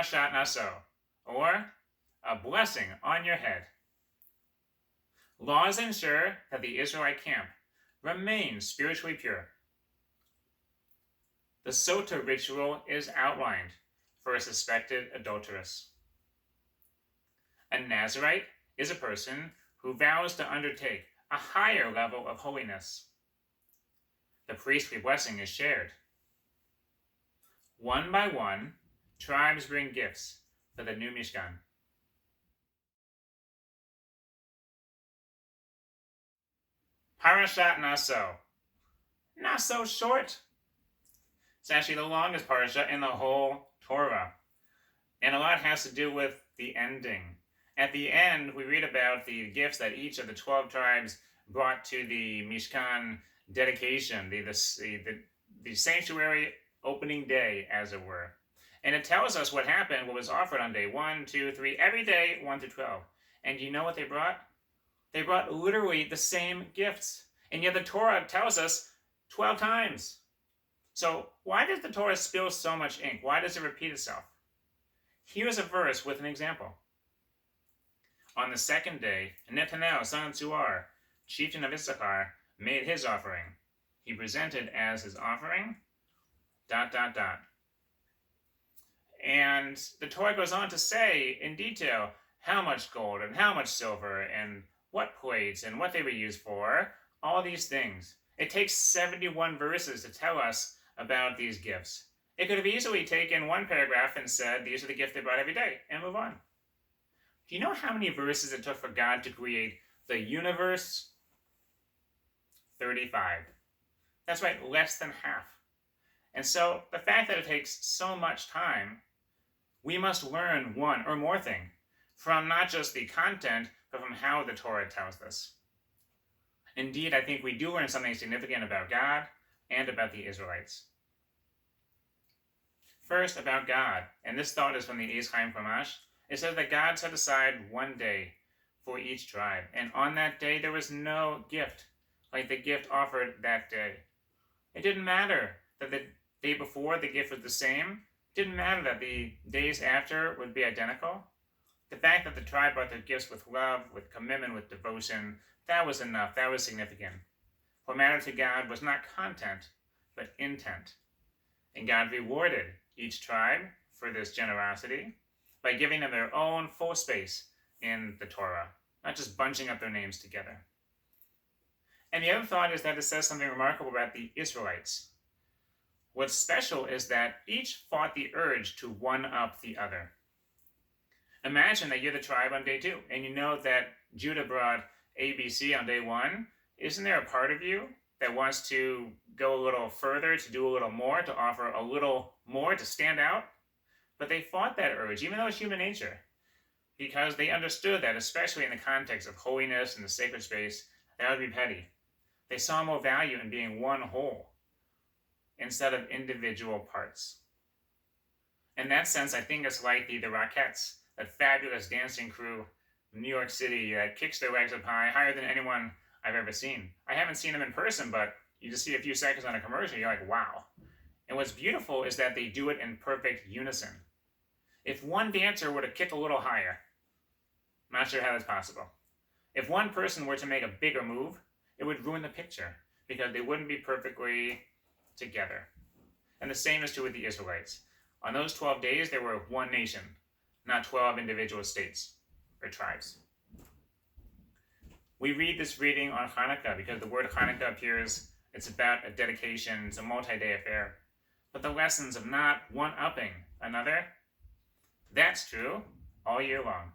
Parashat Nasso, or a blessing on your head. Laws ensure that the Israelite camp remains spiritually pure. The Sota ritual is outlined for a suspected adulteress. A Nazirite is a person who vows to undertake a higher level of holiness. The priestly blessing is shared. One by one, tribes bring gifts for the new Mishkan. Parashat Nasso. Not so short. It's actually the longest parasha in the whole Torah. And a lot has to do with the ending. At the end, we read about the gifts that each of the 12 tribes brought to the Mishkan dedication, the sanctuary opening day, as it were. And it tells us what happened, what was offered on day 1, 2, 3, every day, 1 through 12. And you know what they brought? They brought literally the same gifts. And yet the Torah tells us 12 times. So why does the Torah spill so much ink? Why does it repeat itself? Here's a verse with an example. On the second day, Netanel, son of Tzuar, chieftain of Issachar, made his offering. He presented as his offering, ... And the Torah goes on to say in detail how much gold and how much silver and what plates and what they were used for, all these things. It takes 71 verses to tell us about these gifts. It could have easily taken one paragraph and said, these are the gifts they brought every day, and move on. Do you know how many verses it took for God to create the universe? 35. That's right, less than half. And so the fact that it takes so much time, we must learn one or more thing from not just the content, but from how the Torah tells us. Indeed, I think we do learn something significant about God and about the Israelites. First, about God, and this thought is from the Eitz Chaim Chumash. It says that God set aside one day for each tribe, and on that day there was no gift like the gift offered that day. It didn't matter that the day before the gift was the same. It didn't matter that the days after would be identical. The fact that the tribe brought their gifts with love, with commitment, with devotion, that was enough, that was significant. What mattered to God was not content, but intent. And God rewarded each tribe for this generosity by giving them their own full space in the Torah, not just bunching up their names together. And the other thought is that it says something remarkable about the Israelites. What's special is that each fought the urge to one-up the other. Imagine that you're the tribe on day 2, and you know that Judah brought ABC on day 1. Isn't there a part of you that wants to go a little further, to do a little more, to offer a little more, to stand out? But they fought that urge, even though it's human nature, because they understood that, especially in the context of holiness and the sacred space, that would be petty. They saw more value in being one whole instead of individual parts. In that sense, I think it's like the Rockettes, that fabulous dancing crew in New York City that kicks their legs up high, higher than anyone I've ever seen. I haven't seen them in person, but you just see a few seconds on a commercial, you're like, wow. And what's beautiful is that they do it in perfect unison. If one dancer were to kick a little higher, I'm not sure how that's possible. If one person were to make a bigger move, it would ruin the picture because they wouldn't be perfectly together. And the same is true with the Israelites. On those 12 days, they were one nation, not 12 individual states or tribes. We read this reading on Hanukkah because the word Hanukkah appears. It's about a dedication. It's a multi-day affair. But the lessons of not one-upping another, that's true all year long.